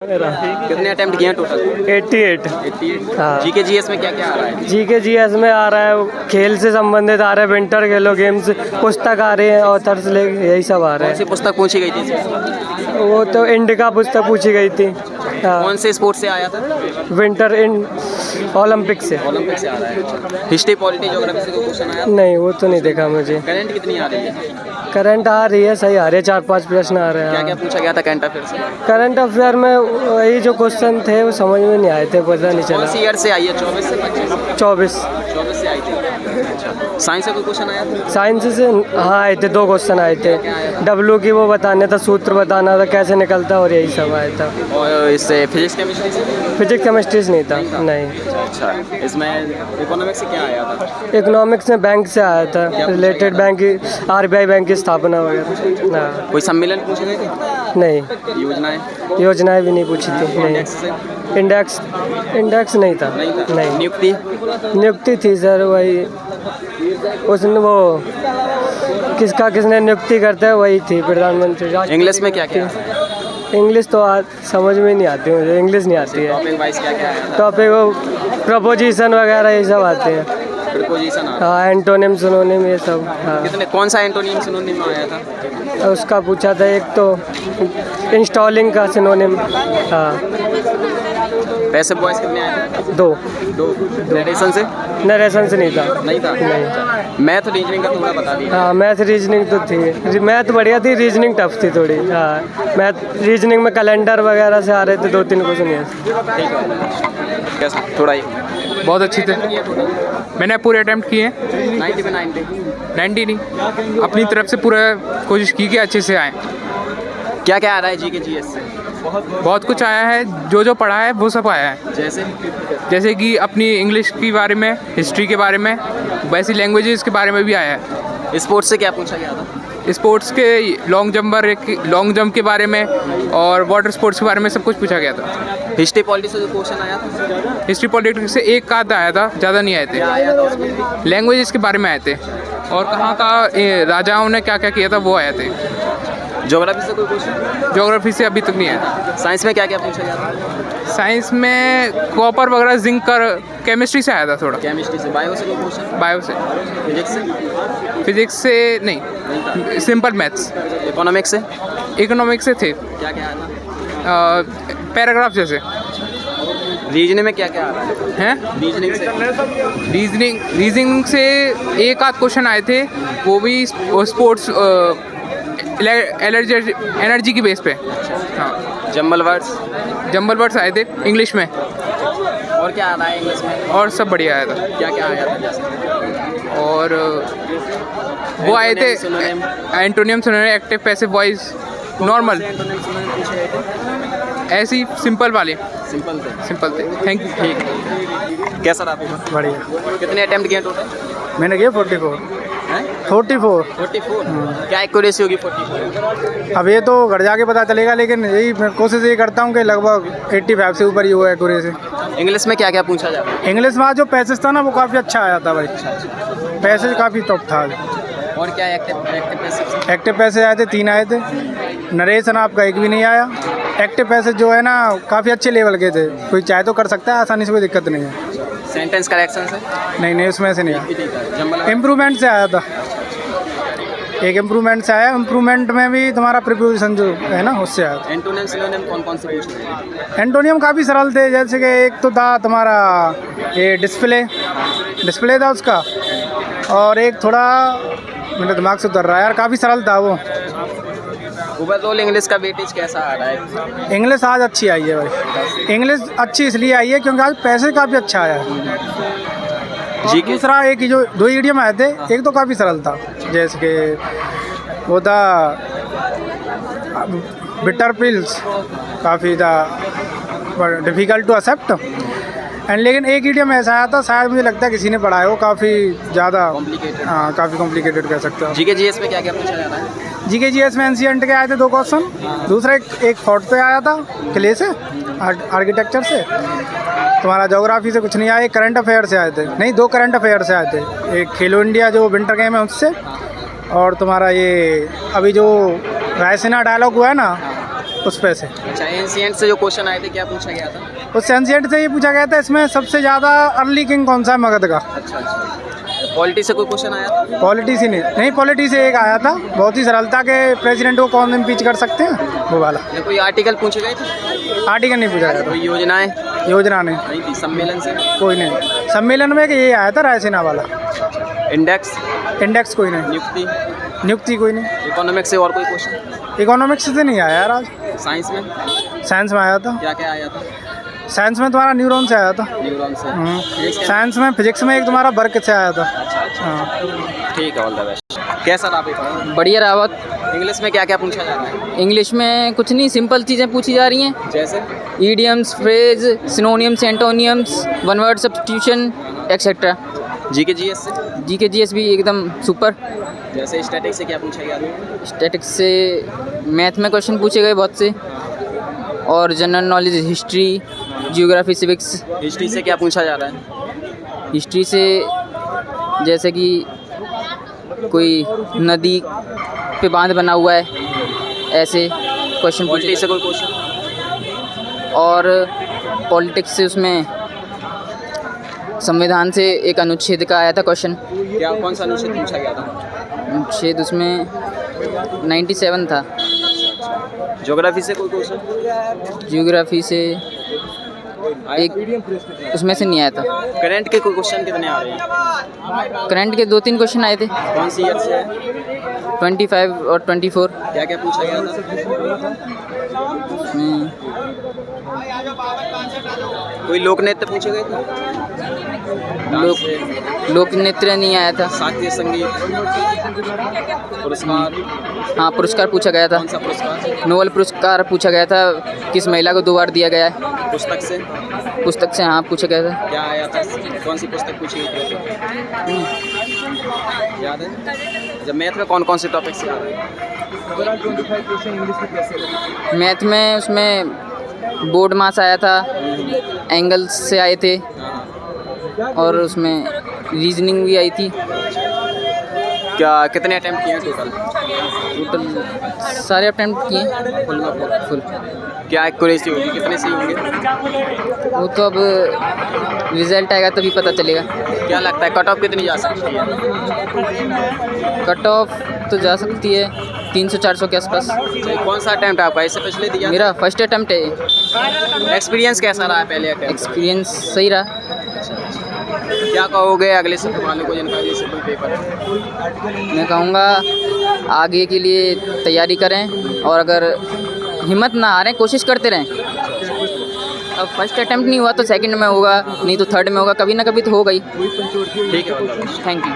कितने अटेम्प्ट किए टोटल? 88। हाँ। जीके जीएस में क्या क्या आ रहा है? जीके जीएस में आ रहा है, खेल से संबंधित आ रहा है, विंटर खेलो गेम्स, पुस्तक आ रहे हैं, ऑथर्स ले यही सब आ रहा कौन सी है। पुस्तक पूछी गई थी इसमें? वो तो इंडिका पुस्तक पूछी गई थी। हाँ। कौन से स्पोर्ट से आया था? विंटर इन ओलंपिक से। ओलंपिक से आ रहा है। हिस्ट्री पॉलिटी ज्योग्राफी से कोई क्वेश्चन आया? नहीं, वो तो नहीं देखा मुझे। करंट कितनी आ रही है? करंट आ रही है, सही आ रही है, 4-5 प्रश्न आ रहे क्या क्या हैं। पूछा गया था करंट अफेयर से? करंट अफेयर में वही जो क्वेश्चन थे वो समझ में नहीं आए थे, पता नहीं कौन चला। सी ईयर से आई है? 24 से 25? 24। 24 से आई थी। अच्छा, साइंस से कोई क्वेश्चन आया था? साइंस से हाँ आए थे, 2 क्वेश्चन आए थे। डब्ल्यू की वो बताने था, सूत्र बताना था कैसे निकलता, और यही सब आया था। और इससे फिजिक्स केमिस्ट्री से? फिजिक्स केमिस्ट्री से नहीं था, नहीं। अच्छा, इसमें इकोनॉमिक्स से क्या आया था? इकोनॉमिक्स में बैंक से आया था, रिलेटेड बैंक की, आरबीआई बैंक की स्थापना वगैरह। हाँ। कोई सम्मेलन पूछे गए थे? नहीं, योजनाएं? योजनाएं भी नहीं पूछी थी, नहीं। इंडेक्स से? इंडेक्स नहीं था, नहीं था। नहीं। नियुक्ति? नियुक्ति थी सर, वही उसने वो किसने नियुक्ति करता है वही थी, प्रधानमंत्री। इंग्लिश में क्या क्या? इंग्लिश तो समझ में नहीं आती मुझे, इंग्लिश नहीं आती है। टॉपिक वाइज क्या क्या आया था? टॉपिक वो प्रपोजिशन वगैरह ये सब आते हैं। प्रीपोजिशन आ रहा हाँ, एंटोनिम सिनोनिम ये सब। है। हाँ। कितने कौन सा एंटोनिम सिनोनिम आया था? उसका पूछा था एक तो इंस्टॉलिंग का सिनोनिम। हाँ। पैसिव वॉइस कितने आए थे? 2। नरेशन से? नरेशन से नहीं था। नहीं था। नहीं। मैथ रीजनिंग का थोड़ा बता दिया। हाँ, मैथ रीजनिंग तो थी, मैथ बढ़िया थी, रीजनिंग टफ थी थोड़ी। हाँ, मैथ रीजनिंग में कैलेंडर वगैरह से आ रहे थे 2-3 क्वेश्चन। ठीक है, कैसा थोड़ा ही बहुत अच्छी थे, मैंने पूरे अटेम्प्ट किए। 90 पे 90? 90 नहीं, अपनी तरफ से पूरा कोशिश की कि अच्छे से आए। क्या क्या आ रहा है जीके जीएस से? बहुत कुछ आया है, जो पढ़ा है वो सब आया है। जैसे कि अपनी इंग्लिश के बारे में, हिस्ट्री के बारे में, वैसी लैंग्वेजेस के बारे में भी आया है। स्पोर्ट्स से क्या पूछा गया था? स्पोर्ट्स के लॉन्ग जंप के बारे में और वाटर स्पोर्ट्स के बारे में सब कुछ पूछा गया था। हिस्ट्री पॉलिटी से जो क्वेश्चन आया था? हिस्ट्री पॉलिटिक्स से एक आधा आया था, ज़्यादा नहीं आए थे। क्या आया था उसमें? लैंग्वेजेस के बारे में आए थे, और कहाँ का राजाओं ने क्या क्या किया था वो आए थे। ज्योग्राफी से कोई क्वेश्चन? ज्योग्राफी से अभी तक नहीं आया। साइंस में क्या क्या पूछा गया था? साइंस में कॉपर वगैरह, जिंक का, केमिस्ट्री से आया था थोड़ा। केमिस्ट्री से? बायो से कोई क्वेश्चन? बायो से। फिजिक्स से? फिजिक्स से नहीं, सिंपल मैथ्स। इकोनॉमिक्स से? इकोनॉमिक्स से थे, क्या क्या आया था? पैराग्राफ जैसे। रीजनिंग में क्या क्या आ रहा है? हैं रीजनिंग से? रीजनिंग से एक आध क्वेश्चन आए थे, वो भी स्पोर्ट्स एनर्जी की बेस पे। हाँ। जंबल वर्ड्स आए थे इंग्लिश में, और क्या आ रहा है इंग्लिश में? और सब बढ़िया आया था। क्या क्या आया था जैसे? और वो आए थे Synonym? Antonym, synonym, active, passive voice, normal, antonym synonym पूछे गए थे? ऐसी सिंपल वाले। सिंपल थे। Thank you. ठीक। कैसा रहा आपका? बढ़िया। कितने अटेम्प्ट किए टोटल? मैंने किया 44। हैं? 44। 44? क्या एक्यूरेसी होगी 44? अब ये तो घर जाके पता चलेगा, लेकिन यही मैं कोशिश ये करता हूँ कि लगभग 85 से ऊपर ही हुआ है एक्यूरेसी। इंग्लिश में क्या क्या पूछा जाता है? इंग्लिश में जो पैसेज था ना वो काफ़ी अच्छा आया था भाई, पैसेज काफ़ी टॉप था। और क्या एक्टिव एक्टिव पैसेज आए थे 3 आए थे, नरेशन आपका एक भी नहीं आया। एक्टिव पैसेज जो है ना काफ़ी अच्छे लेवल के थे, कोई चाहे तो कर सकता है आसानी से, कोई दिक्कत नहीं है। सेंटेंस करेक्शन से? नहीं, उसमें से नहीं आया। जंबल इम्प्रूवमेंट से आया था, एक इम्प्रूवमेंट से आया। इम्प्रूवमेंट में भी तुम्हारा प्रीपोजिशन जो है ना उससे आया था। एंटोनिम सिनोनिम कौन कौन से पूछे थे? एंटोनियम काफ़ी सरल थे, जैसे कि एक तो था तुम्हारा ये डिस्प्ले था उसका, और एक थोड़ा मेरे दिमाग से उतर रहा है यार, काफ़ी सरल था वो। ओवरऑल इंग्लिश का वेटेज कैसा आ रहा है? इंग्लिश आज अच्छी आई है भाई, इंग्लिश अच्छी इसलिए आई है क्योंकि आज पैसे काफ़ी अच्छा आया है। और दूसरा एक जो 2 ईडियम आए थे, एक तो काफ़ी सरल था, जैसे कि वो था बिटर पिल्स, काफ़ी था डिफ़िकल्ट टू एक्सेप्ट एंड, लेकिन एक ईडियम ऐसा आया था, शायद मुझे लगता है किसी ने पढ़ा है, वो काफ़ी ज़्यादा हाँ काफ़ी कॉम्प्लिकेटेड कह सकते हो। जीके जीएस में क्या क्या पूछा जाता है? जीके जीएस में एंशिएंट के आए थे 2 क्वेश्चन, दूसरा एक फोर्ट पे आया था किले से, आर्किटेक्चर से। तुम्हारा ज्योग्राफी से कुछ नहीं आया, एक करंट अफेयर से आए थे, नहीं 2 करंट अफेयर से आए थे, एक खेलो इंडिया जो विंटर गेम है उससे, और तुम्हारा ये अभी जो रायसीना डायलॉग हुआ है ना उस पे से। अच्छा, एंशिएंट से जो क्वेश्चन आए थे क्या पूछा गया था? उस एंशिएंट से ये पूछा गया था इसमें सबसे ज़्यादा अर्ली किंग कौन सा है मगध का। अच्छा अच्छा। पॉलिटी से कोई क्वेश्चन आया था? पॉलिटी से नहीं, पॉलिटी से एक आया था, बहुत ही सरलता के प्रेसिडेंट को कौन इम्पीच कर सकते हैं, वो वाला। या कोई आर्टिकल पूछे गए थे? आर्टिकल नहीं पूछा गया था। कोई योजनाएं योजना नहीं, नहीं थी? सम्मेलन से कोई नहीं। सम्मेलन में ये आया था रायसीना वाला। इंडेक्स? इंडेक्स कोई नहीं। नियुक्ति? नियुक्ति कोई नहीं। इकोनॉमिक्स से और कोई क्वेश्चन? इकोनॉमिक्स से नहीं आया यार आज। साइंस में साइंस में आया था। क्या क्या आया था? साइंस में तुम्हारा न्यूरॉन से आया था। न्यूरॉन से। साइंस में, फिजिक्स में एक तुम्हारा वर्क से आया था। हाँ। ठीक है, ऑल द बेस्ट। कैसा रहा पेपर? बढ़िया रहा बहुत। इंग्लिश में क्या क्या पूछा जा रहा है? इंग्लिश में कुछ नहीं, सिंपल चीज़ें पूछी जा रही हैं, जैसे idioms, phrase, synonyms, एंटोनियम्स, one word substitution etcetera. GK GS से? जीके जीएस भी एकदम सुपर। जैसे स्टैटिक से क्या पूछा गया? स्टैटिक्स से मैथ में क्वेश्चन पूछे गए बहुत से, और general knowledge, history, geography, civics. History से क्या पूछा जा रहा है? हिस्ट्री से जैसे कि कोई नदी पे बांध बना हुआ है, ऐसे क्वेश्चन पूछे। पॉलिटी से कोई क्वेश्चन? और पॉलिटिक्स से उसमें संविधान से एक अनुच्छेद का आया था क्वेश्चन। क्या कौन सा अनुच्छेद पूछा गया था? अनुच्छेद उसमें 97 था। ज्योग्राफी से कोई क्वेश्चन? जियोग्राफी से एक उसमें से नहीं आया था। करंट के कोई क्वेश्चन कितने आ रहे हैं? करंट के 2-3 क्वेश्चन आए थे। कौन सी ईयर से है? 25 और 24। क्या क्या पूछा गया था? उसमें कोई लोक नृत्य पूछे गए थे? लोक नृत्य नहीं आया था। शास्त्रीय संगीत? पुरस्कार? हाँ, पुरस्कार पूछा गया था। कौन सा पुरस्कार? नोबेल पुरस्कार पूछा गया था, किस महिला को 2 बार दिया गया है। पुस्तक से? पुस्तक से हाँ पूछा गया था। क्या आया था? कौन सी पुस्तक पूछी गई थी? याद है? जब मैथ में कौन कौन से टॉपिक से आ रहे हैं? मैथ में उसमें बोर्ड मास आया था, एंगल्स से आए थे, और उसमें रीजनिंग भी आई थी। क्या कितने अटेम्प्ट किए टोटल? टोटल सारे अटेम्प्ट किए फुल। क्या एक्यूरेसी होगी? कितने सही होंगे? वो तो अब रिजल्ट आएगा तभी पता चलेगा। क्या लगता है कट ऑफ कितनी जा सकती है? कट ऑफ तो जा सकती है 300-400 के आसपास। कौन सा अटेम्प्ट आपका? इससे पिछले दिया? मेरा फर्स्ट अटेम्प्ट है। एक्सपीरियंस कैसा रहा पहले अटेम्प्ट? एक्सपीरियंस सही रहा। क्या कहोगे अगले सत्र वालों को जिनका जैसे कोई पेपर है? मैं कहूँगा आगे के लिए तैयारी करें, और अगर हिम्मत ना हारें, कोशिश करते रहें। अब फर्स्ट अटेम्प्ट नहीं हुआ तो सेकंड में होगा, नहीं तो थर्ड में होगा, कभी ना कभी तो होगा ही। ठीक है, थैंक यू।